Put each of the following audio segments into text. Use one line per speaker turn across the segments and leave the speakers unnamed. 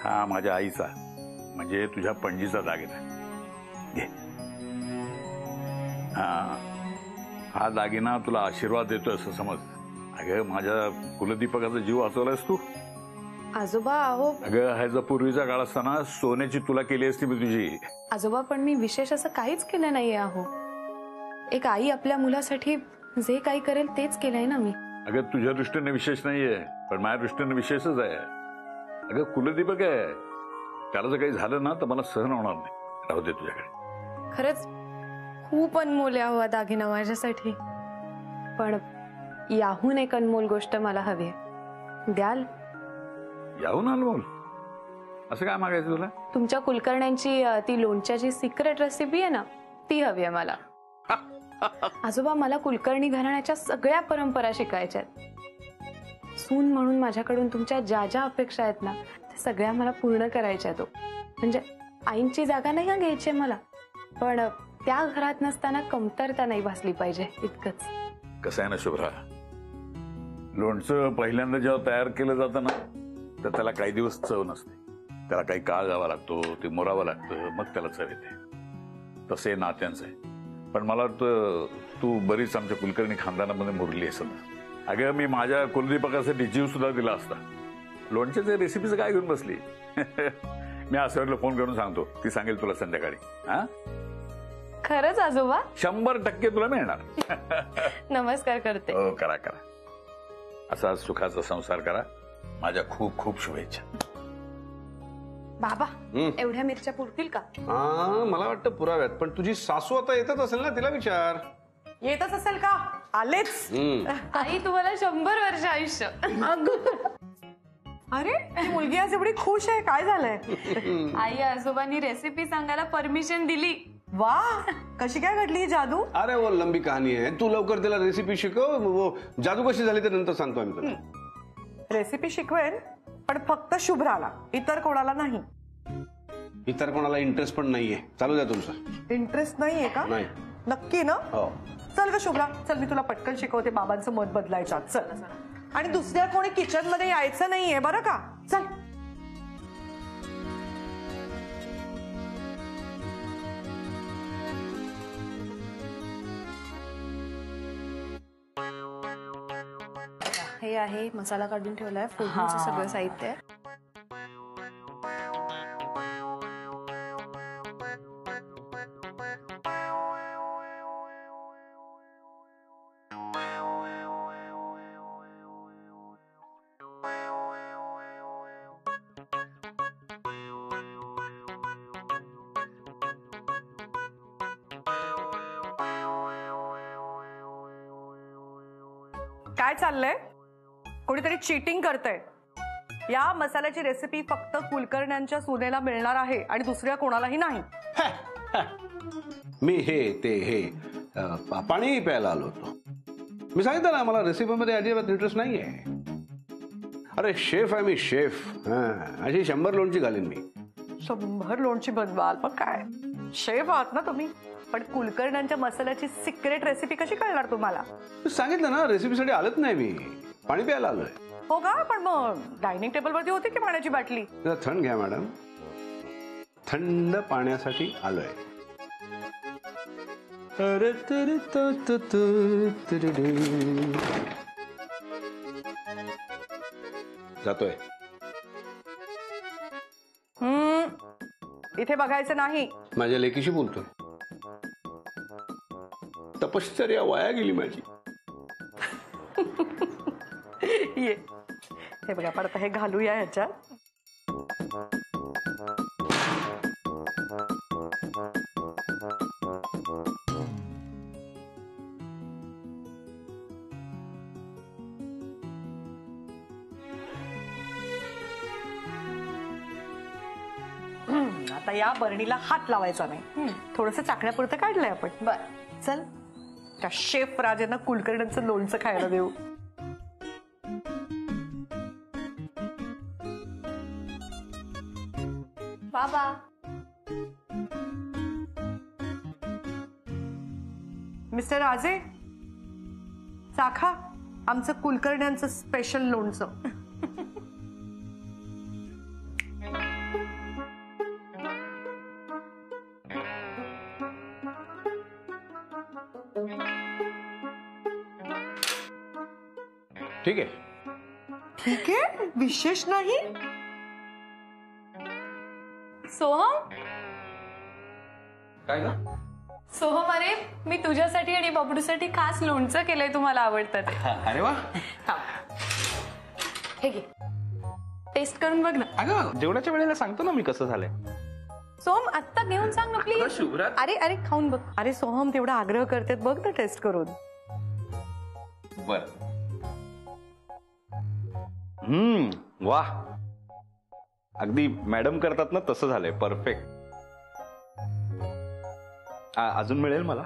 हा माझ्या आईचा म्हणजे तुझ्या पणजीचा दागिना घे. हा दागिना तुला आशीर्वाद देतोय असं समज. अगं माझ्या कुलदीपकाचा जीव वाचवलायस तू.
आजोबा अहो.
अगं ह्याचा पूर्वीचा काळ असताना सोन्याची तुला केली असती मी तुझी.
आजोबा पण मी विशेष असं काहीच केलं नाहीये. अहो एक आई आपल्या मुलासाठी जे काही करेल तेच केलंय ना मी.
अगं तुझ्या दृष्टीने विशेष नाहीये पण माझ्या दृष्टीने विशेषच आहे. अगं कुलदीपक आहे, त्याला जर काही झालं ना तर मला सहन होणार नाही. राहू दे तुझ्याकडे.
खरंच खूप अनमोल आहे हा दागिना माझ्यासाठी. पण याहून एक अनमोल गोष्ट मला हवी आहे. द्याल?
याहून अनमोल? असं काय मागायचं तुला?
तुमच्या कुलकर्ण्यांची ती लोणच्याची सिक्रेट रेसिपी आहे ना ती हवी आहे मला. आजोबा मला कुलकर्णी घराण्याच्या सगळ्या परंपरा शिकायच्या आहेत. सून म्हणून माझ्याकडून तुमच्या ज्या ज्या अपेक्षा आहेत ना त्या सगळ्या मला पूर्ण करायच्या आहेत. म्हणजे आईंची जागा नाही घ्यायची मला पण त्या घरात नसताना कमतरता नाही भासली पाहिजे इतकंच.
कसं आहे ना शुभ्रा, लोणचं पहिल्यांदा जेव्हा तयार केलं जातं ना तर त्याला काही दिवस चव नसते. त्याला काही काळ जावा लागतो, ते मोरावं लागतं, मग त्याला चव येते. तसे नात्यांचं आहे. पण मला वाटतं तू बरीच आमच्या कुलकर्णी खानदानामध्ये मुरली असेल. अगं मी माझ्या कुलदीपकासाठी जीव सुद्धा दिला असता. लोणच्याच्या रेसिपीचं काय घेऊन बसली? मी आसरला फोन करून सांगतो, ती सांगेल तुला संध्याकाळी. हा
खरंच आजोबा?
100% तुला मिळणार.
नमस्कार करते.
हो करा करा. असा सुखाचा संसार करा. माझ्या खूप खूप शुभेच्छा.
बाबा एवढ्या मिरच्या पुरतील का?
मला वाटतं पुराव्यात. पण तुझी सासू आता येतच असेल ना, तिला विचार.
येतच असेल का? आलेच.
आई तुम्हाला 100 वर्ष आयुष्य.
अरे ती मुलगी आज एवढी खुश आहे, काय झालंय?
आई आजोबांनी रेसिपी सांगायला परमिशन दिली.
वा, कशी काय घडली ही जादू?
अरे वो लंबी कहाणी आहे. तू लवकर तिला रेसिपी शिकव. वो जादू कशी झाली ते नंतर सांगतो आम्ही तुला.
रेसिपी शिकवेन पण फक्त शुभ्राला, इतर कोणाला नाही.
इतर कोणाला इंटरेस्ट पण नाहीये. चालू द्या तुमचं.
इंटरेस्ट नाहीये का?
नाही.
नक्की ना?
हो.
चल ग शुभ्रा, चल मी तुला पटकन शिकवते. बाबांचं मत बदलायचं. चल. आणि दुसऱ्या कोणी किचन मध्ये यायचं नाहीये बरं का? चल.
हे आहे मसाला काढून ठेवलाय, फोडणीचं सगळं साहित्य आहे.
काय चाललंय? कोणीतरी चीटिंग करतंय. या मसाल्याची रेसिपी फक्त कुलकर्ण्यांच्या सुनेला मिळणार आहे आणि दुसऱ्या कोणालाही नाही.
मी हे पाणी प्यायला आलो होतो. मी सांगितलं ना मला रेसिपीमध्ये अजिबात इंटरेस्ट नाहीये. अरे शेफ आहे मी, शेफ. अशी 100 लोणची घालीन मी.
100 लोणची बनवाल? पण काय शेफ आहात ना तुम्ही. पण कुलकर्ण्यांच्या मसाल्याची सिक्रेट रेसिपी कशी कळणार तुम्हाला?
सांगितलं ना रेसिपीसाठी आलत नाही मी, पाणी प्यायला आलोय.
हो का? पण मग डायनिंग टेबल वरती होती की पाण्याची बाटली?
थंड घ्या मॅडम. थंड पाण्यासाठी आलोय. जातोय.
इथे बघायचं नाही.
माझ्या लेकीशी बोलतोय. तपश्चर्या वाया गेली माझी.
ये हे बघा, पण आता हे घालूया ह्याच्यात. आता या बरणीला हात लावायचा नाही. थोडंसं चाकण्यापुरतं काढलंय आपण.
बर
चल त्या शेफ राजांना कुलकर्ण्यांचं लोणचं खायला देऊ.
बाबा
मिस्टर राजे, चाखा आमचं कुलकर्ण्यांचं स्पेशल लोणचं.
ठीक आहे.
ठीक आहे, विशेष नाही.
सोहम,
काय ग?
सोहम, अरे मी तुझ्यासाठी आणि बबडूसाठी खास लोणचं केलंय, तुम्हाला आवडतं ते.
अरे वा.
हे घे, टेस्ट करून बघ ना.
अगं जेवणाच्या वेळेला सांगतो ना मी कसं झालंय.
सोहम, आत्ता घेऊन सांग ना प्लीज.
शुभ्रा,
अरे अरे, खाऊन बघ.
अरे सोहम, तेवढा आग्रह करतेत, बघ ना टेस्ट करून.
बर. वाह, अगदी मॅडम करतात ना तसं झालंय, परफेक्ट. अजून मिळेल मला?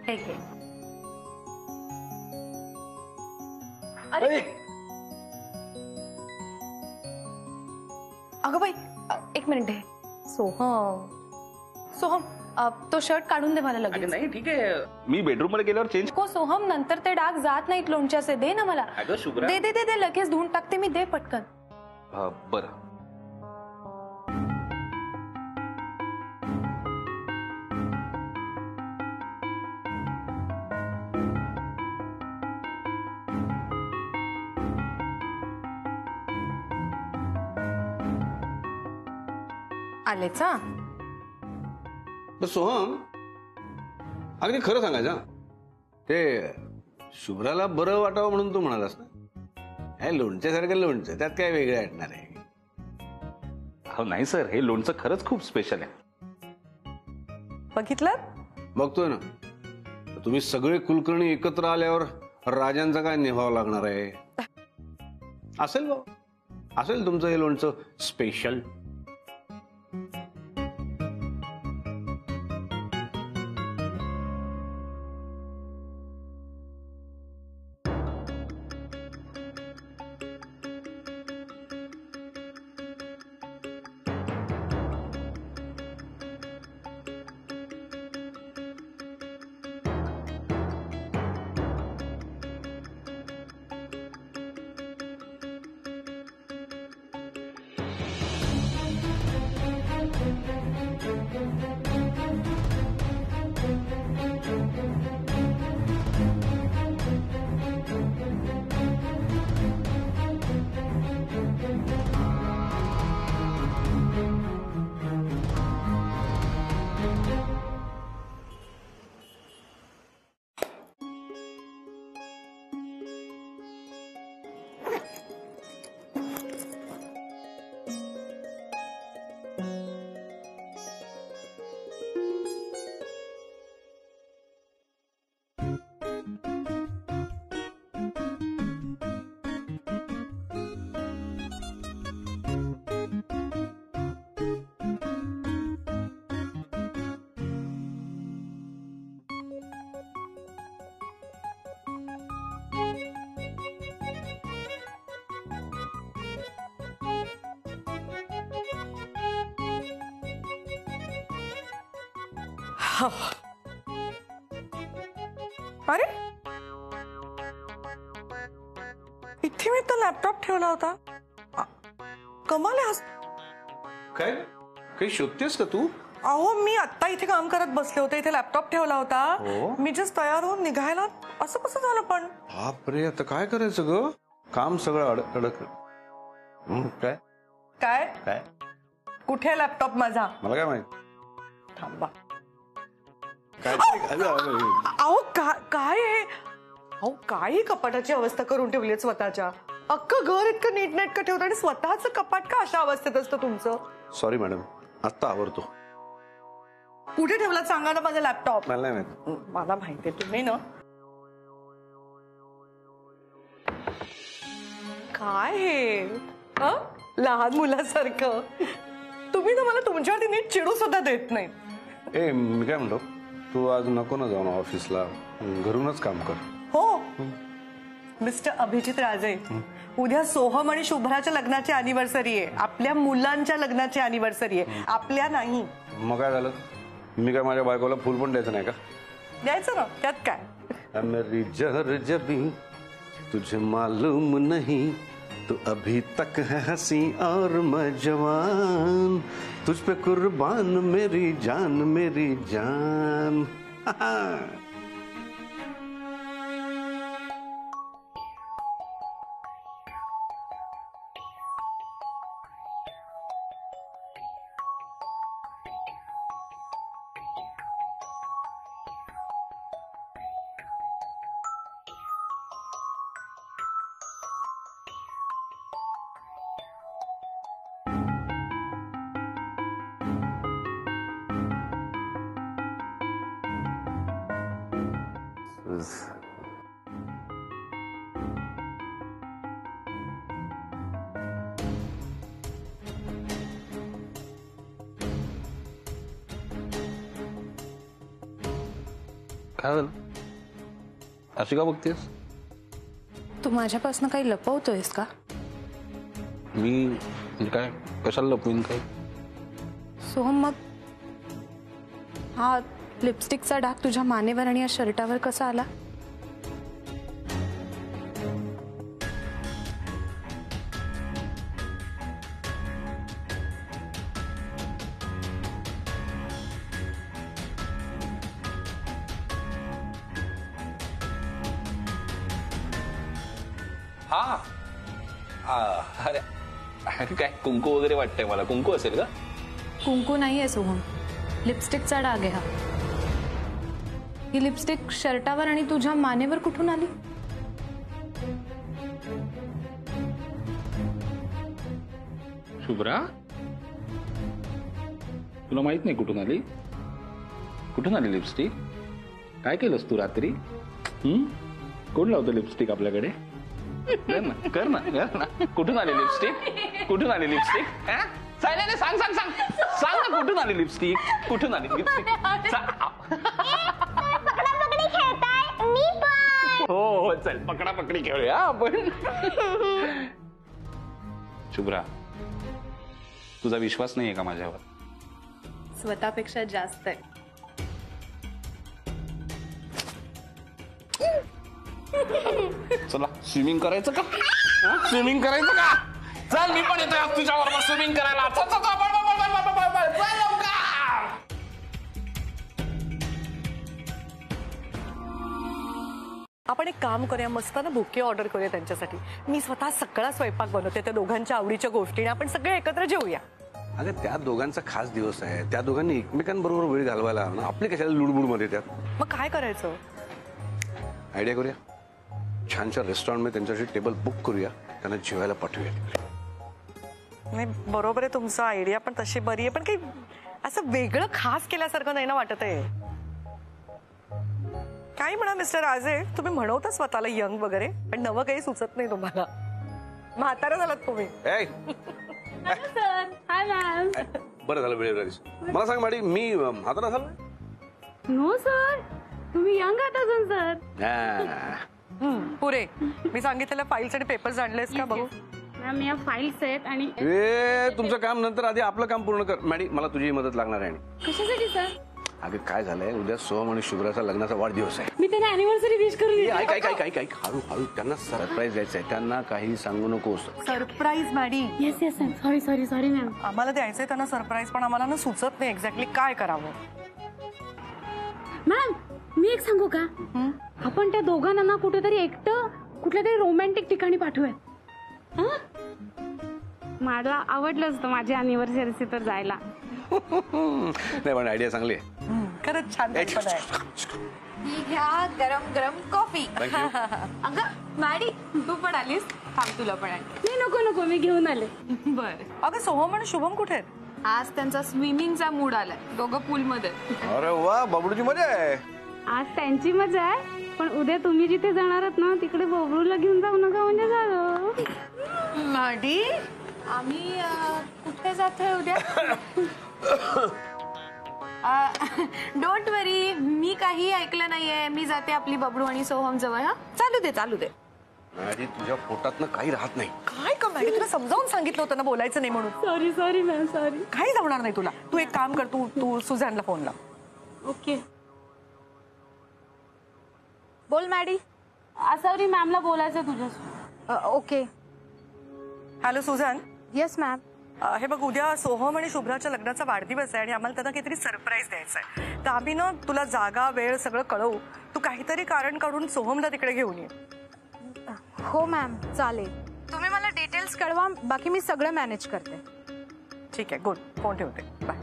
हे घे. अरे अगं बाई, एक मिनिट आहे.
सोहम,
सोहम, तो शर्ट काढून दे मला
अगं
लगेच.
नाही, ठीक आहे, मी बेडरूम मध्ये गेल्यावर चेंज.
हो सोहम, नंतर ते डाग जात नाहीत लोणच्याचे. दे ना मला.
अगं शुभ्रा.
दे दे दे दे, लगेच धुवून टाकते मी. दे पटकन.
बरं.
आलेच हा.
तर सोहम, अगदी खरं सांगायचं, ते शुभ्राला बरं वाटावं म्हणून तू म्हणालास ना. हे लोणच्यासारखं लोणचं, त्यात काय वेगळं वाटणार आहे?
हो नाही सर, हे लोणचं खरंच खूप स्पेशल आहे.
बघितलं?
बघतोय ना. तुम्ही सगळे कुलकर्णी एकत्र आल्यावर राजांचा काय निभाव लागणार आहे? असेल भाऊ, असेल तुमचं हे लोणचं स्पेशल.
अरे इथे मी तर लॅपटॉप ठेवला होता. कमाल आहे.
काय काही शोधतेस का तू?
अहो, मी आता इथे काम करत बसले होते, इथे लॅपटॉप ठेवला होता. मी जस्ट तयार होऊन निघायला असं कसं झालं? पण
बापरे, आता काय करायचं ग? काम सगळं अडक. काय
काय
काय
कुठे लॅपटॉप माझा?
मला काय माहित.
थांबा.
काय
अहो काय आहे? अहो, काही कपाटाची अवस्था करून ठेवली स्वतःच्या. अख्खं घर इतकं नीटनेटकं ठेवतं आणि स्वतःच कपाट का अशा अवस्थेत असतं तुमचं?
सॉरी मॅडम, आत्ता आवरतो.
कुठे ठेवला सांगा ना माझा लॅपटॉप.
मला नाही माहित.
मला माहितीये तुम्ही ना. काय हे लहान मुलासारखं तुम्ही ना मला तुमच्यावरती नीट चिडू सुद्धा देत नाही.
ए, मी काय म्हणतो, तू आज नको ना जाऊ ऑफिसला, घरूनच काम कर.
हो मिस्टर अभिजित राजे, उद्या सोहम आणि शुभ्राच्या लग्नाची अॅनिव्हर्सरी आहे. आपल्या मुलांच्या लग्नाची अॅनिव्हर्सरी आहे, आपल्या नाही.
मग काय झालं? मी काय माझ्या बायकोला फुल पण द्यायचं नाही का?
द्यायचं ना, त्यात काय.
मेरी जहर जबी तुझे मालूम नहीं, तू अभी तक है हंसी और मैं जवान, तुझ पे कुर्बान मेरी जान मेरी जान.
रोज. काय झालं? अशी का बघतेस?
तू माझ्यापासून काही लपवतोयस का?
मी म्हणजे काय, कशाला लपवीन काय?
सोहम, मग हा लिपस्टिकचा डाग तुझ्या मानेवर आणि या शर्टावर कसा आला?
अरे अरे काय कुंकू वगैरे वाटतंय मला. कुंकू असेल का?
कुंकू नाहीये सोहम, लिपस्टिकचा डाग आहे हा. ही लिपस्टिक शर्टावर आणि तुझ्या मानेवर कुठून आली?
शुभ्रा, तुला माहित नाही कुठून आली? कुठून आली लिपस्टिक? काय केलंस तू रात्री? कोण लावतं लिपस्टिक आपल्याकडे? कर ना कर ना कर ना. कुठून आली लिपस्टिक? कुठून आली लिपस्टिक? सांग सांग सांग सांग सांग ना, कुठून आली लिपस्टिक? कुठून आली लिपस्टिक? हो हो, चल पकडा पकडी खेळूया आपण. शुभ्रा, तुझा विश्वास नाहीये का माझ्यावर?
स्वतःपेक्षा जास्त आहे.
चला स्विमिंग करायचं का? स्विमिंग करायचं का? चल मी पण येतोय तुझ्याबरोबर स्विमिंग करायला. चल चल चल, पळ, पळ, पळ, पळ, पळ, पळ, पळ, चल लवकर.
आपण एक काम करूया, मस्त ना बुके ऑर्डर करूया त्यांच्यासाठी. मी स्वतः सगळा स्वयंपाक बनवते, त्या दोघांच्या आवडीच्या गोष्टी, आपण सगळे एकत्र जेऊया.
अगं त्या दोघांचा खास दिवस आहे, त्या दोघांनी एकमेकांबरोबर वेळ घालवायला ना, आपले कशाला लुडबुड मध्ये त्यात.
मग काय करायचं?
आयडिया करूया, छानशा रेस्टॉरंटमध्ये त्यांच्याशी टेबल बुक करूया, त्यांना जेवायला पाठवूया.
नाही, बरोबर आहे तुमचं, आयडिया पण तशी बरी आहे, पण काही असं वेगळं खास केल्यासारखं नाही ना वाटत आहे. काय म्हणा मिस्टर राजे, तुम्ही म्हणवता स्वतःला यंग वगैरे, पण नवं काही सुचत नाही तुम्हाला. म्हातारा झालात तुम्ही.
बरं झालं वेळेवर आलीस. मला सांग मॅडी, मी म्हातारा झालो?
नो सर, तुम्ही यंग आहात अजून सर.
पुरे मी सांगितलेल्या फाईल्स आणि पेपर्स आणलेस का बघू?
मॅम या फाईल्स आहेत आणि
तुमचं काम नंतर, आधी आपलं काम पूर्ण कर. मॅडी, मला तुझी मदत लागणार आहे.
कशासाठी सर?
अगं काय झालंय, उद्या सोहम आणि शुभ्राचा लग्नाचा वाढदिवस आहे.
मी त्यांना अॅनिव्हर्सरी विश करून
ऐक हळू त्यांना सरप्राईज द्यायचं आहे. त्यांना काही सांगू नकोस.
Surprise Maddy?
Yes yes ma'am, sorry ma'am.
आम्हाला द्यायचंय त्यांना सरप्राईज, पण आम्हाला ना सुचत नाही एक्झॅक्टली काय करावं.
मॅम मी एक सांगू का, आपण त्या दोघांना ना कुठेतरी एकटं कुठल्या तरी रोमॅन्टिक ठिकाणी पाठवूयात. मला आवडलं असतं माझ्या अॅनिव्हर्सरी तर जायला.
नाही पण आयडिया चांगली आहे.
खरंच छान कल्पना आहे.
ही घ्या गरम गरम कॉफी. अगं मॅडी, तू पण आलीस? थांब, तुला पण आली.
नाही नको, मी घेऊन आले.
बर.
अगं सोहम आणि शुभम कुठे आहेत?
आज त्यांचा स्विमिंगचा मूड आलाय, दोघं पूल मध्ये.
अरे वा, बाबडूची मजा आहे.
आज त्यांची मजा आहे, पण उद्या तुम्ही जिथे जाणार आहात ना तिकडे बबलूला घेऊन जाऊ नका म्हणजे झालं.
मॅडी,
आम्ही कुठे जातोय उद्या? डोंट वरी, मी काही ऐकलं नाहीये. मी जाते आपली बबडू आणि सोहम जवळ. हा, चालू दे.
माझी तुझ्या पोटातनं काही राहत नाही.
काय का मॅडी, तुला समजावून सांगितलं होतं ना बोलायचं नाही म्हणून.
Sorry ma'am, sorry.
काही जमणार नाही तुला. तू एक काम कर, तू सुझॅनला फोन लाव.
ओके.
बोल मॅडी.
सॉरी मॅमला बोलायचं तुझ्याशी.
Okay.
Hello Suzanne.
Yes ma'am.
हे बघ, उद्या सोहम आणि शुभ्राच्या लग्नाचा वाढदिवस आहे आणि आम्हाला त्यांना काहीतरी सरप्राईज द्यायचं आहे. तर आम्ही ना तुला जागा वेळ सगळं कळवू. तू काहीतरी कारण काढून सोहमला तिकडे घेऊन ये.
हो मॅम, चालेल. तुम्ही मला डिटेल्स कळवा, बाकी मी सगळं मॅनेज करते.
ठीक आहे, गुड. फोन ठेवते, बाय.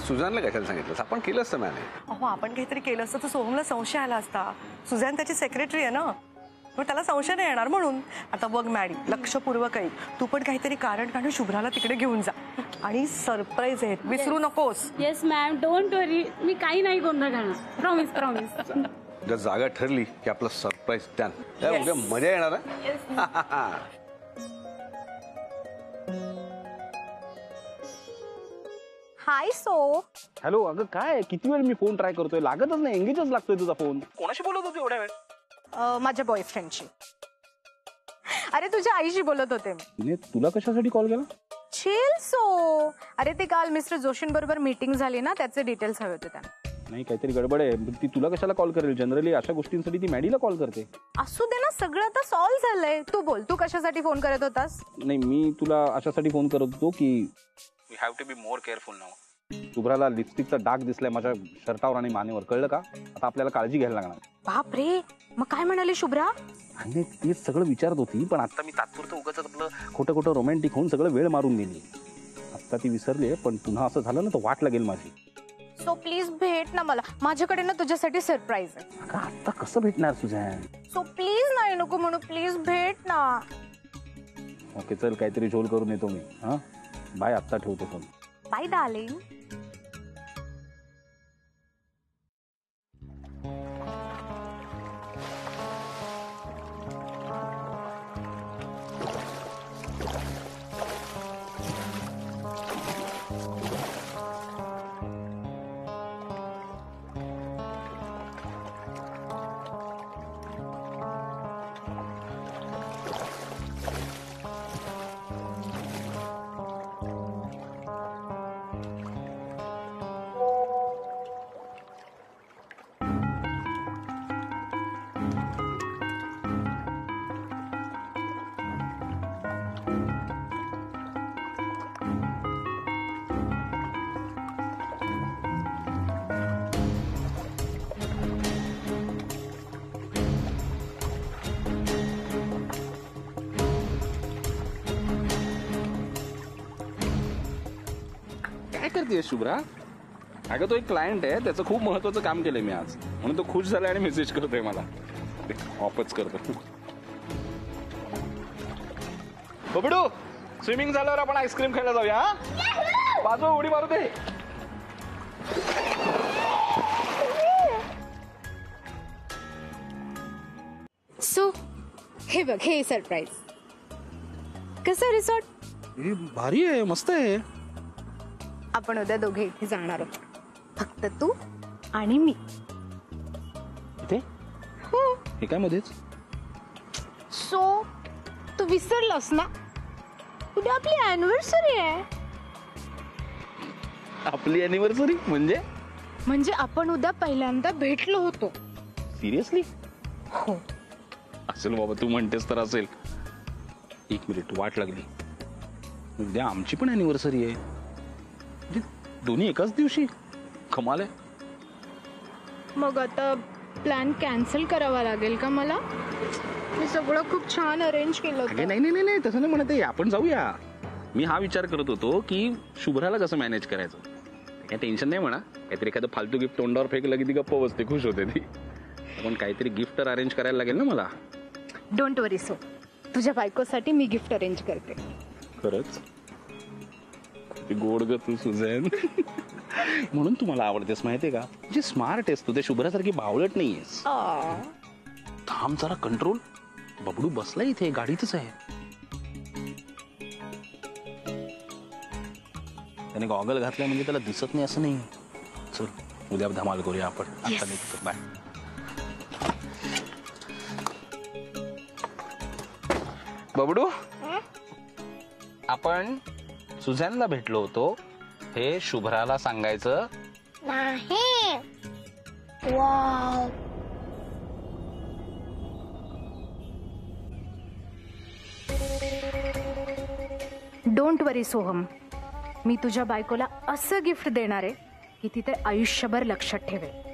सुझानला कशाला सांगितलं? आपण केलं असतं मॅने.
अहो, आपण काहीतरी केलं असतं तर सोहमला संशय आला असता. सुझॅन त्याची सेक्रेटरी आहे ना, मग त्याला संशय नाही येणार म्हणून. आता बघ मॅडी, लक्षपूर्वक ऐक. तू पण काहीतरी कारण काढून शुभ्राला तिकडे घेऊन जा आणि सरप्राईज आहे, विसरू नकोस.
येस मॅम, डोंट वरी. मी काही नाही गोंधळ घालणार. प्रॉमिस.
जर जागा ठरली की आपलं सरप्राईज प्लॅन उद्या मजा येणार आहे.
हाय सो.
हॅलो, अगं काय किती वेळ मी फोन ट्राय करतोय, लागतच नाही, एंगेजच लागतोय तुझा फोन. कोणाशी बोलत होती एवढ्या वेळ?
माझ्या बॉयफ्रेंडशी. अरे तुझ्या आईशी बोलत होते मी.
तिने तुला कशासाठी कॉल केला?
Chill so. अरे ते काल मिस्टर जोशींबरोबर मीटिंग झाली ना, त्याचे डिटेल्स हवे होते त्यांना.
नाही, काहीतरी गडबड आहे. ती तुला कशाला कॉल करेल? जनरली अशा गोष्टींसाठी ती मॅडीला कॉल करते.
असू दे ना, सगळं आता सॉल्व्ह झालंय. तू बोल, तू कशासाठी फोन करत होतास?
नाही, मी तुला अशासाठी फोन करत होतो की we have to be more careful now. शुभ्राला लिपस्टिकचा डाग दिसलाय माझ्या शर्टावर आणि मानेवर, कळलं का? आता आपल्याला काळजी घ्यायला लागणार.
बाप रे, मग काय म्हणाली शुभ्रा?
आणि तेच सगळं विचारत होती, पण आता मी तात्पुरतं उगाच आपलं खोटं खोटं रोमॅन्टिक होऊन सगळं वेळ मारून दिली. आता ती विसरली, पण पुन्हा असं झालं ना तर वाट लागेल माझी.
सो प्लीज भेट ना मला, माझ्याकडे ना तुझ्यासाठी सरप्राईज आहे.
अगं आता कसं भेटणार सुझॅन?
सो प्लीज नाही नको म्हणू, प्लीज भेट ना.
ओके चल, काहीतरी झोल करून येतो मी. हा बाय, आत्ता ठेवतो फोन.
Bye darling.
काय करतेय शुभ्रा? अगं तो एक क्लायंट आहे, त्याचं खूप महत्वाचं काम केलंय मी आज, म्हणून तो खुश झालाय आणि मेसेज करतोय मला. ऑफच करतो. बबडू, स्विमिंग झाल्यावर आपण आईस्क्रीम खायला जाऊया. बाजू उडी मारू दे.
सो हे बघ, हे सरप्राईज. कसं रिसॉर्ट?
भारी आहे, मस्त आहे.
आपण उद्या दोघे इथे जाणार आहोत, फक्त तू आणि मी.
इथे? हे काय मध्येच?
सो तू विसरलास ना, उद्या आपली अॅनिव्हर्सरी आहे.
आपली अॅनिव्हर्सरी म्हणजे
आपण उद्या पहिल्यांदा भेटलो होतो.
सिरियसली?
हो.
असेल बाबा, तू म्हणतेस तर असेल. एक मिनिट, वाट लागली. उद्या आमची पण अॅनिव्हर्सरी आहे, म्हणजे दोन्ही एकाच दिवशी. कमाल आहे.
मग आता प्लॅन कॅन्सल करावा लागेल का मला? मी सगळं खूप छान अरेंज केलं
अगे
होतं.
नाही, तसं नाही म्हणत आहे. आपण जाऊया. मी हा विचार करत होतो की शुभ्राला कसं मॅनेज करायचं. काही टेन्शन नाही म्हणा, काहीतरी एखादं फालतू गिफ्ट तोंडावर फेकलं की ती गप्प बसते, खुश होते ती. पण काहीतरी गिफ्ट अरेंज करायला लागेल ना मला.
डोंट वरी सो, तुझ्या बायकोसाठी मी गिफ्ट अरेंज करते.
खरंच? गोड ग तू सुझॅन. म्हणून तू मला आवडतेस माहितीये का? जे स्मार्ट आहेस तू, ते शुभ्रासारखी बावळट नाहीयेस. थांब जरा, कंट्रोल. बबडू बसला इथे, गाडीतच आहे. त्याने गॉगल घातलाय म्हणजे त्याला दिसत नाही असं नाही. चल उद्या धमाल करूया आपण. आता निघतो. बाय. बबडू, आपण सुझॅनला भेटलो होतो हे शुभ्राला सांगायचं
नाही. वाव.
डोंट वरी सोहम, मी तुझ्या बायकोला असं गिफ्ट देणार आहे की ती ते आयुष्यभर लक्षात ठेवेल.